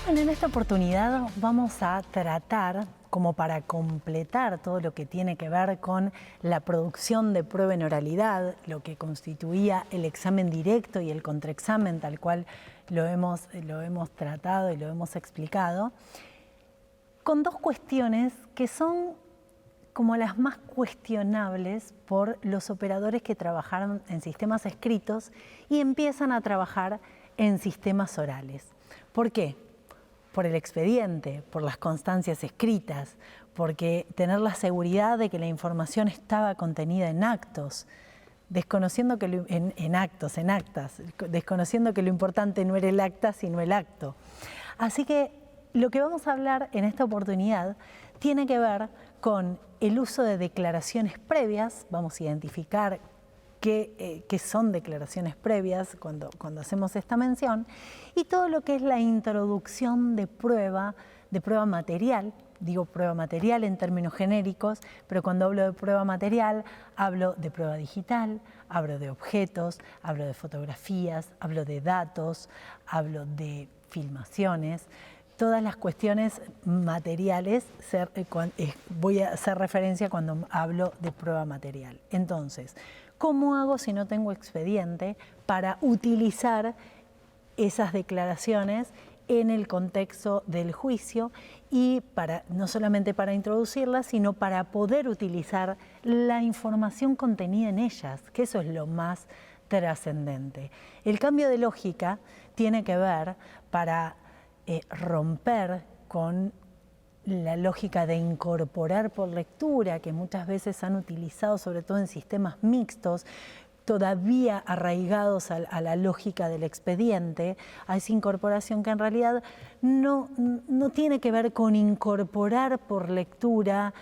Bueno, en esta oportunidad vamos a tratar, como para completar todo lo que tiene que ver con la producción de prueba en oralidad, lo que constituía el examen directo y el contraexamen, tal cual lo hemos tratado y lo hemos explicado, con dos cuestiones que son como las más cuestionables por los operadores que trabajaron en sistemas escritos y empiezan a trabajar en sistemas orales. ¿Por qué? Por el expediente, por las constancias escritas, porque tener la seguridad de que la información estaba contenida en actos, desconociendo que en actas, desconociendo que lo importante no era el acta, sino el acto. Así que lo que vamos a hablar en esta oportunidad tiene que ver con el uso de declaraciones previas. Vamos a identificar qué son declaraciones previas cuando hacemos esta mención, y todo lo que es la introducción de prueba material. Digo prueba material en términos genéricos, pero cuando hablo de prueba material hablo de prueba digital, hablo de objetos, hablo de fotografías, hablo de datos, hablo de filmaciones. Todas las cuestiones materiales voy a hacer referencia cuando hablo de prueba material. Entonces, ¿cómo hago si no tengo expediente para utilizar esas declaraciones en el contexto del juicio y no solamente para introducirlas, sino para poder utilizar la información contenida en ellas, que eso es lo más trascendente? El cambio de lógica tiene que ver para romper con la lógica de incorporar por lectura, que muchas veces han utilizado, sobre todo en sistemas mixtos, todavía arraigados a la lógica del expediente, a esa incorporación que en realidad no tiene que ver con incorporar por lectura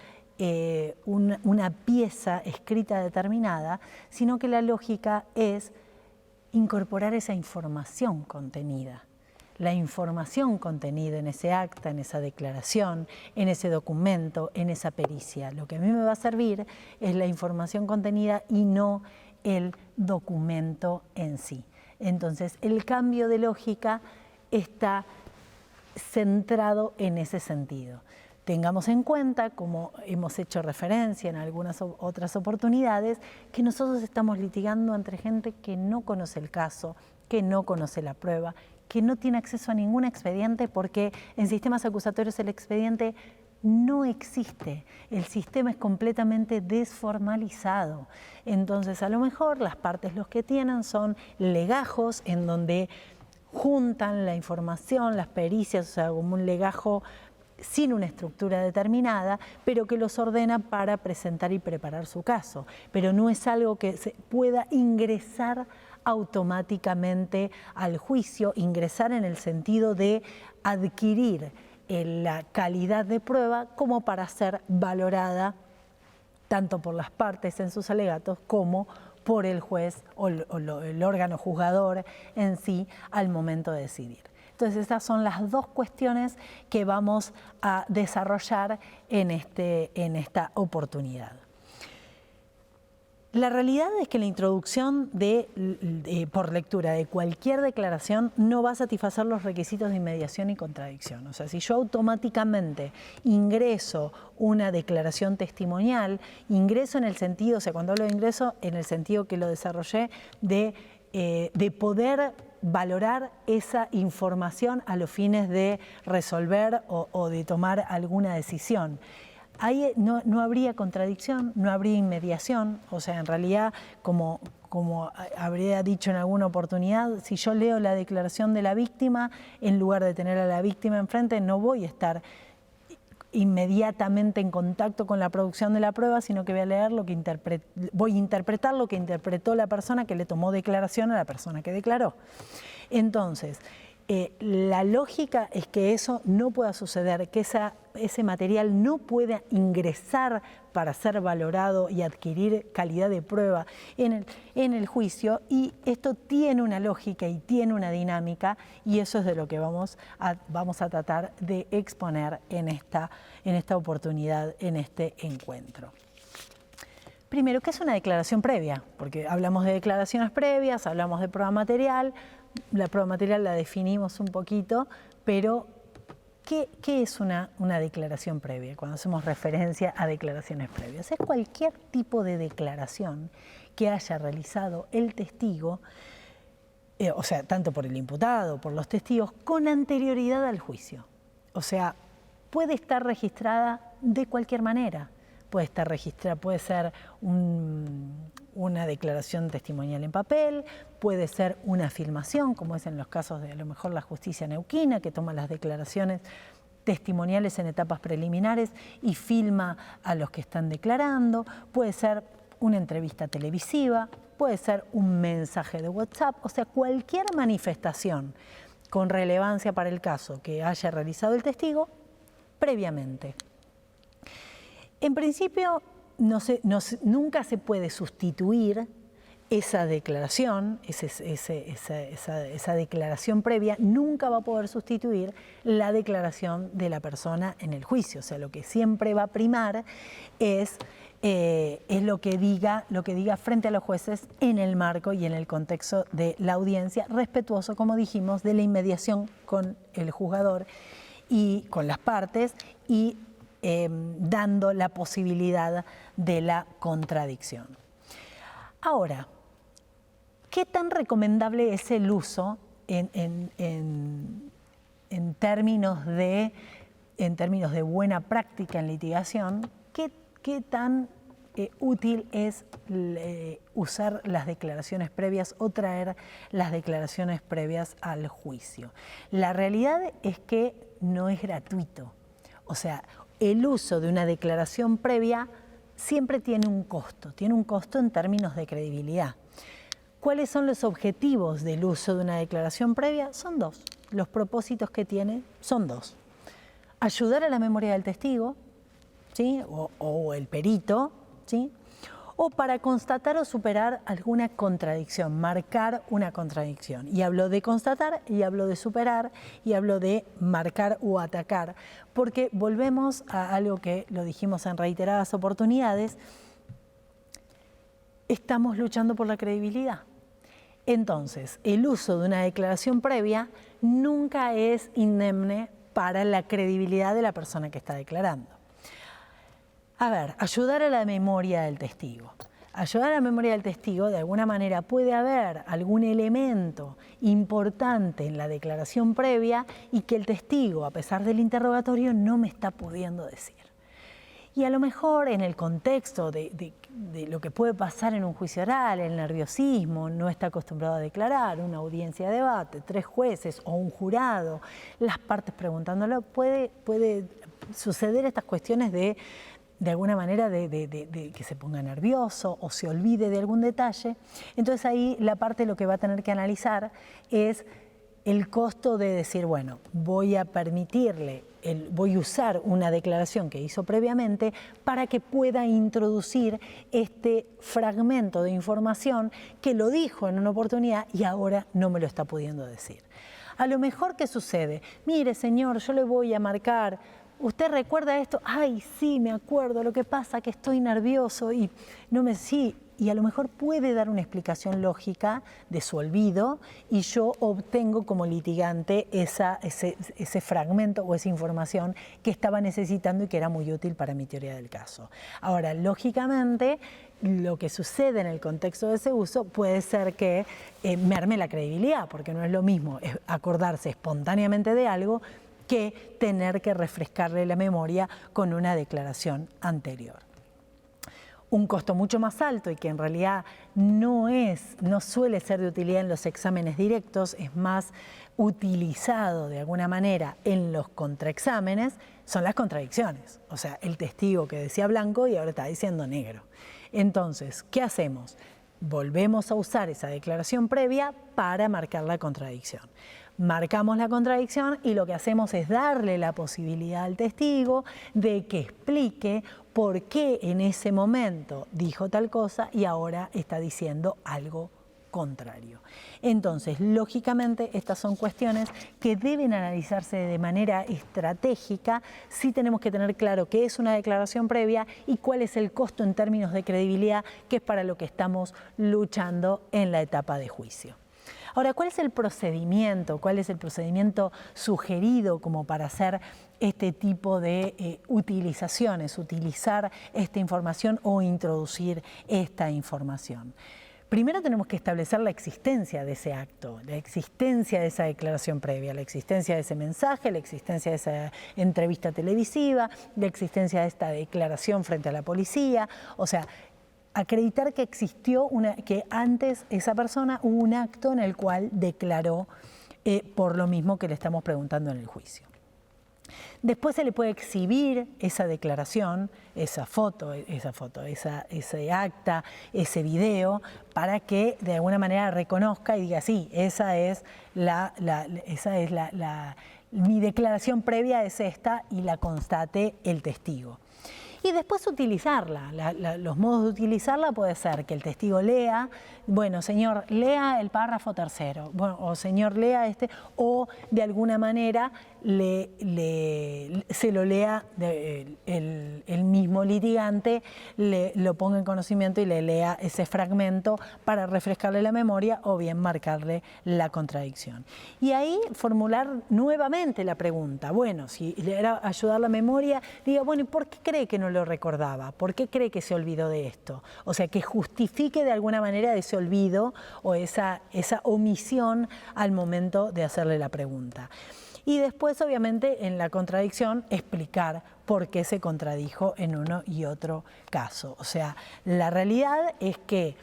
una pieza escrita determinada, sino que la lógica es incorporar esa información contenida. La información contenida en ese acta, en esa declaración, en ese documento, en esa pericia. Lo que a mí me va a servir es la información contenida y no el documento en sí. Entonces, el cambio de lógica está centrado en ese sentido. Tengamos en cuenta, como hemos hecho referencia en algunas otras oportunidades, que nosotros estamos litigando entre gente que no conoce el caso, que no conoce la prueba, que no tiene acceso a ningún expediente, porque en sistemas acusatorios el expediente no existe. El sistema es completamente desformalizado. Entonces, a lo mejor las partes los que tienen son legajos en donde juntan la información, las pericias, o sea, como un legajo sin una estructura determinada, pero que los ordena para presentar y preparar su caso. Pero no es algo que se pueda ingresar automáticamente al juicio, ingresar en el sentido de adquirir la calidad de prueba como para ser valorada tanto por las partes en sus alegatos como por el juez o el órgano juzgador en sí al momento de decidir. Entonces, estas son las dos cuestiones que vamos a desarrollar en esta oportunidad. La realidad es que la introducción por lectura de cualquier declaración no va a satisfacer los requisitos de inmediación y contradicción. O sea, si yo automáticamente ingreso una declaración testimonial, ingreso en el sentido, o sea, cuando hablo de ingreso, en el sentido que lo desarrollé, de poder valorar esa información a los fines de resolver o de tomar alguna decisión. Ahí no habría contradicción, no habría inmediación. O sea, en realidad, como habría dicho en alguna oportunidad, si yo leo la declaración de la víctima, en lugar de tener a la víctima enfrente, no voy a estar inmediatamente en contacto con la producción de la prueba, sino que voy a leer voy a interpretar lo que interpretó la persona que le tomó declaración a la persona que declaró. Entonces, la lógica es que eso no pueda suceder, que ese material no pueda ingresar para ser valorado y adquirir calidad de prueba en el juicio, y esto tiene una lógica y tiene una dinámica, y eso es de lo que vamos a tratar de exponer en esta oportunidad, en este encuentro. Primero, ¿qué es una declaración previa? Porque hablamos de declaraciones previas, hablamos de prueba material. La prueba material la definimos un poquito, pero ¿qué es una declaración previa? Cuando hacemos referencia a declaraciones previas, es cualquier tipo de declaración que haya realizado el testigo, o sea, tanto por el imputado, por los testigos, con anterioridad al juicio. O sea, puede estar registrada de cualquier manera. Puede estar registrada, puede ser una declaración testimonial en papel, puede ser una filmación, como es en los casos de a lo mejor la justicia neuquina, que toma las declaraciones testimoniales en etapas preliminares y filma a los que están declarando, puede ser una entrevista televisiva, puede ser un mensaje de WhatsApp, o sea, cualquier manifestación con relevancia para el caso que haya realizado el previamente. En principio, nunca se puede sustituir esa declaración, esa declaración previa, nunca va a poder sustituir la declaración de la persona en el juicio. O sea, lo que siempre va a primar es lo que diga frente a los jueces en el marco y en el contexto de la audiencia, respetuoso, como dijimos, de la inmediación con el juzgador y con las partes y dando la posibilidad de la contradicción. Ahora, ¿qué tan recomendable es el uso en términos de buena práctica en litigación? ¿Qué tan útil es usar las declaraciones previas o traer las declaraciones previas al juicio? La realidad es que no es gratuito. O sea, el uso de una declaración previa siempre tiene un costo en términos de credibilidad. ¿Cuáles son los objetivos del uso de una declaración previa? Son dos. Los propósitos que tiene son dos. Ayudar a la memoria del testigo, ¿sí? o el perito, ¿sí? O para constatar o superar alguna contradicción, marcar una contradicción. Y hablo de constatar, y hablo de superar, y hablo de marcar o atacar, porque volvemos a algo que lo dijimos en reiteradas oportunidades, estamos luchando por la credibilidad. Entonces, el uso de una declaración previa nunca es indemne para la credibilidad de la persona que está declarando. A ver, ayudar a la memoria del testigo. Ayudar a la memoria del testigo, de alguna manera, puede haber algún elemento importante en la declaración previa y que el testigo, a pesar del interrogatorio, no me está pudiendo decir. Y a lo mejor en el contexto de lo que puede pasar en un juicio oral, el nerviosismo, no está acostumbrado a declarar, una audiencia de debate, 3 jueces o un jurado, las partes preguntándolo, puede suceder estas cuestiones de alguna manera de que se ponga nervioso o se olvide de algún detalle. Entonces ahí la parte lo que va a tener que analizar es el costo de decir, bueno, voy a permitirle, voy a usar una declaración que hizo previamente para que pueda introducir este fragmento de información que lo dijo en una oportunidad y ahora no me lo está pudiendo decir. A lo mejor, ¿qué sucede? Mire, señor, yo le voy a marcar... ¿Usted recuerda esto? Ay, sí, me acuerdo, lo que pasa es que estoy nervioso y no me... Sí, y a lo mejor puede dar una explicación lógica de su olvido y yo obtengo como litigante ese fragmento o esa información que estaba necesitando y que era muy útil para mi teoría del caso. Ahora, lógicamente, lo que sucede en el contexto de ese uso puede ser que merme la credibilidad, porque no es lo mismo acordarse espontáneamente de algo que tener que refrescarle la memoria con una declaración anterior. Un costo mucho más alto y que en realidad no suele ser de utilidad en los exámenes directos, es más utilizado de alguna manera en los contraexámenes, son las contradicciones. O sea, el testigo que decía blanco y ahora está diciendo negro. Entonces, ¿qué hacemos? Volvemos a usar esa declaración previa para marcar la contradicción. Marcamos la contradicción y lo que hacemos es darle la posibilidad al testigo de que explique por qué en ese momento dijo tal cosa y ahora está diciendo algo contrario. Entonces, lógicamente, estas son cuestiones que deben analizarse de manera estratégica. Sí tenemos que tener claro qué es una declaración previa y cuál es el costo en términos de credibilidad, que es para lo que estamos luchando en la etapa de juicio. Ahora, ¿cuál es el procedimiento? ¿Cuál es el procedimiento sugerido como para hacer este tipo de utilizaciones, utilizar esta información o introducir esta información? Primero tenemos que establecer la existencia de ese acto, la existencia de esa declaración previa, la existencia de ese mensaje, la existencia de esa entrevista televisiva, la existencia de esta declaración frente a la policía. O sea, acreditar que existió que antes esa persona hubo un acto en el cual declaró por lo mismo que le estamos preguntando en el juicio. Después se le puede exhibir esa declaración, ese acta, ese video, para que de alguna manera reconozca y diga, sí, mi declaración previa es esta, y la constate el testigo. Y después utilizarla. Los modos de utilizarla puede ser que el testigo lea, bueno, señor, lea el párrafo tercero, bueno, o señor, lea este, o de alguna manera se lo lea el mismo litigante, lo ponga en conocimiento y le lea ese fragmento para refrescarle la memoria o bien marcarle la contradicción. Y ahí formular nuevamente la pregunta. Bueno, si le era ayudar la memoria, diga, bueno, ¿y por qué cree que no lo recordaba? ¿Por qué cree que se olvidó de esto? O sea, que justifique de alguna manera ese olvido o esa omisión al momento de hacerle la pregunta. Y después, obviamente, en la contradicción, explicar por qué se contradijo en uno y otro caso. O sea, la realidad es que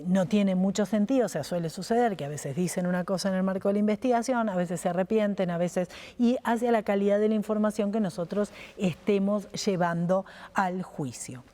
no tiene mucho sentido, o sea, suele suceder que a veces dicen una cosa en el marco de la investigación, a veces se arrepienten, a veces, y hacia la calidad de la información que nosotros estemos llevando al juicio.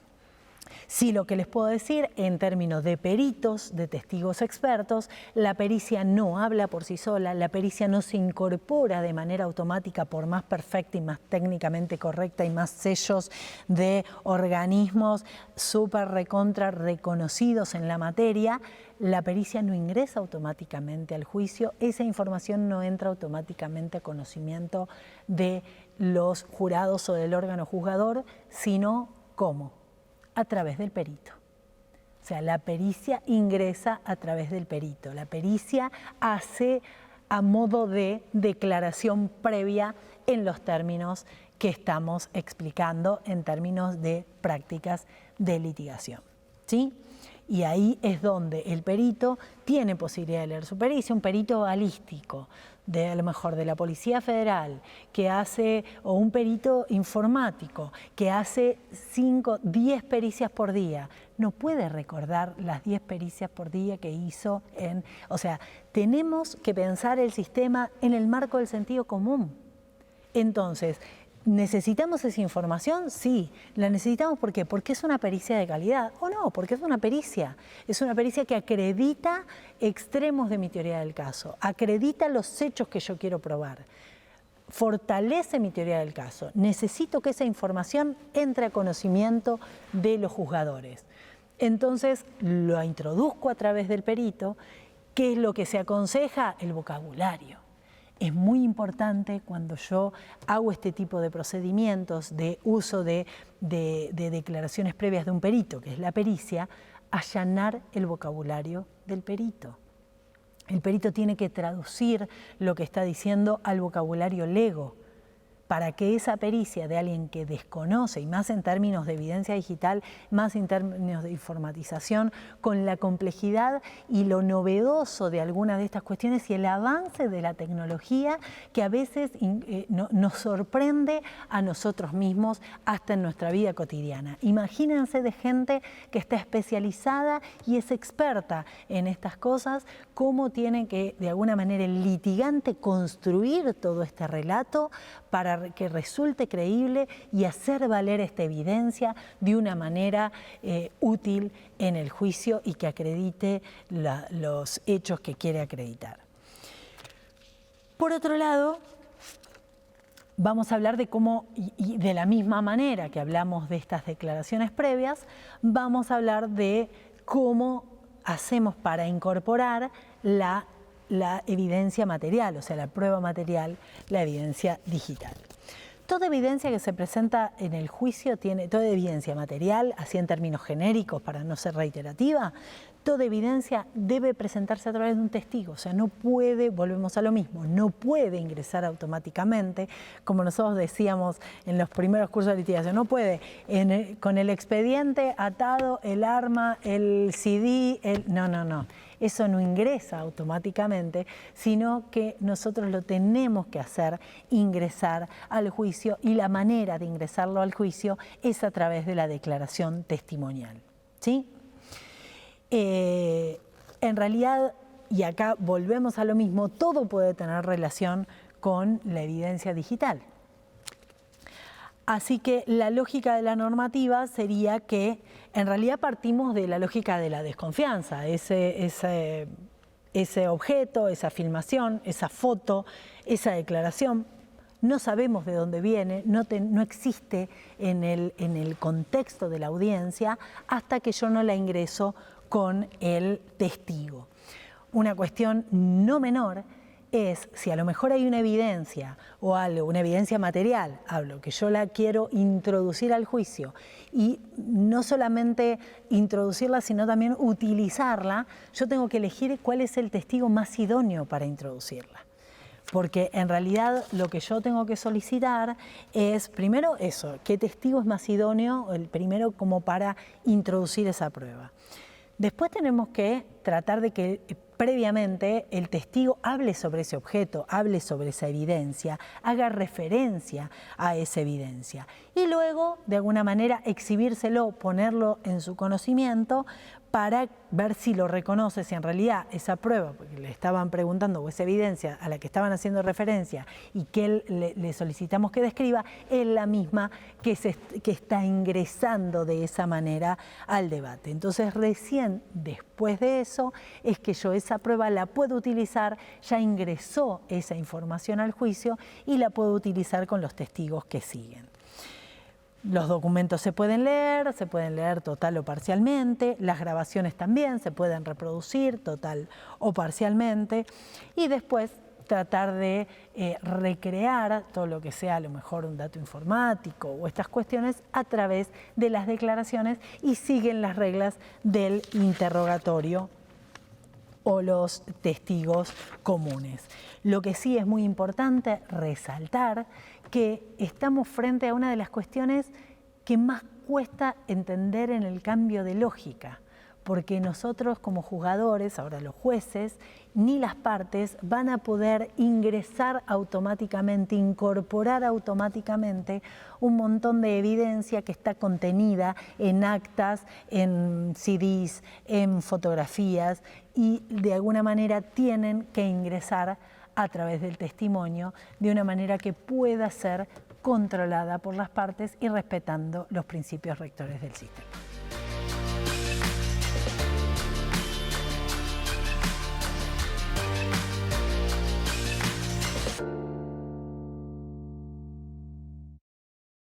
Sí, lo que les puedo decir en términos de peritos, de testigos expertos, la pericia no habla por sí sola, la pericia no se incorpora de manera automática por más perfecta y más técnicamente correcta y más sellos de organismos súper recontra reconocidos en la materia. La pericia no ingresa automáticamente al juicio, esa información no entra automáticamente a conocimiento de los jurados o del órgano juzgador, sino ¿cómo? A través del perito. O sea, la pericia ingresa a través del perito. La pericia hace a modo de declaración previa en los términos que estamos explicando en términos de prácticas de litigación, ¿sí? Y ahí es donde el perito tiene posibilidad de leer su pericia, un perito balístico, a lo mejor de la Policía Federal, que hace, o un perito informático, que hace 5, 10 pericias por día, no puede recordar las 10 pericias por día que hizo o sea, tenemos que pensar el sistema en el marco del sentido común. Entonces, ¿necesitamos esa información? Sí. ¿La necesitamos por qué? Porque es una pericia de calidad. ¿O no? Porque es una pericia. Es una pericia que acredita extremos de mi teoría del caso, acredita los hechos que yo quiero probar, fortalece mi teoría del caso. Necesito que esa información entre a conocimiento de los juzgadores. Entonces, lo introduzco a través del perito. ¿Qué es lo que se aconseja? El vocabulario. Es muy importante cuando yo hago este tipo de procedimientos de uso de declaraciones previas de un perito, que es la pericia, allanar el vocabulario del perito. El perito tiene que traducir lo que está diciendo al vocabulario lego, para que esa pericia de alguien que desconoce, y más en términos de evidencia digital, más en términos de informatización, con la complejidad y lo novedoso de algunas de estas cuestiones y el avance de la tecnología que a veces nos sorprende a nosotros mismos hasta en nuestra vida cotidiana. Imagínense de gente que está especializada y es experta en estas cosas, cómo tiene que, de alguna manera, el litigante construir todo este relato para que resulte creíble y hacer valer esta evidencia de una manera útil en el juicio y que acredite los hechos que quiere acreditar. Por otro lado, vamos a hablar de cómo, y de la misma manera que hablamos de estas declaraciones previas, vamos a hablar de cómo hacemos para incorporar la evidencia material, o sea, la prueba material, la evidencia digital. Toda evidencia que se presenta en el juicio toda evidencia material, así en términos genéricos para no ser reiterativa, toda evidencia debe presentarse a través de un testigo, o sea, no puede, volvemos a lo mismo, no puede ingresar automáticamente, como nosotros decíamos en los primeros cursos de litigación, no puede, con el expediente atado, el arma, el CD, no. Eso no ingresa automáticamente, sino que nosotros lo tenemos que hacer ingresar al juicio, y la manera de ingresarlo al juicio es a través de la declaración testimonial, ¿sí? En realidad, y acá volvemos a lo mismo, todo puede tener relación con la evidencia digital. Así que la lógica de la normativa sería que en realidad partimos de la lógica de la desconfianza. Ese objeto, esa filmación, esa foto, esa declaración, no sabemos de dónde viene, no existe en el contexto de la audiencia hasta que yo no la ingreso con el testigo. Una cuestión no menor es si a lo mejor hay una evidencia o algo, una evidencia material, que yo la quiero introducir al juicio, y no solamente introducirla, sino también utilizarla, yo tengo que elegir cuál es el testigo más idóneo para introducirla. Porque en realidad lo que yo tengo que solicitar es, primero eso, qué testigo es más idóneo, el primero como para introducir esa prueba. Después tenemos que tratar de que previamente el testigo hable sobre ese objeto, hable sobre esa evidencia, haga referencia a esa evidencia y luego de alguna manera exhibírselo, ponerlo en su conocimiento para ver si lo reconoce, si en realidad esa prueba, porque le estaban preguntando, o esa evidencia a la que estaban haciendo referencia y que le solicitamos que describa, es la misma que está ingresando de esa manera al debate. Entonces recién después de eso es que yo esa prueba la puedo utilizar, ya ingresó esa información al juicio y la puedo utilizar con los testigos que siguen. Los documentos se pueden leer total o parcialmente, las grabaciones también se pueden reproducir total o parcialmente, y después tratar de recrear todo lo que sea a lo mejor un dato informático o estas cuestiones a través de las declaraciones, y siguen las reglas del interrogatorio o los testigos comunes. Lo que sí es muy importante resaltar que estamos frente a una de las cuestiones que más cuesta entender en el cambio de lógica, porque nosotros como juzgadores, ahora los jueces, ni las partes van a poder ingresar automáticamente, incorporar automáticamente un montón de evidencia que está contenida en actas, en CDs, en fotografías, y de alguna manera tienen que ingresar a través del testimonio de una manera que pueda ser controlada por las partes y respetando los principios rectores del sistema.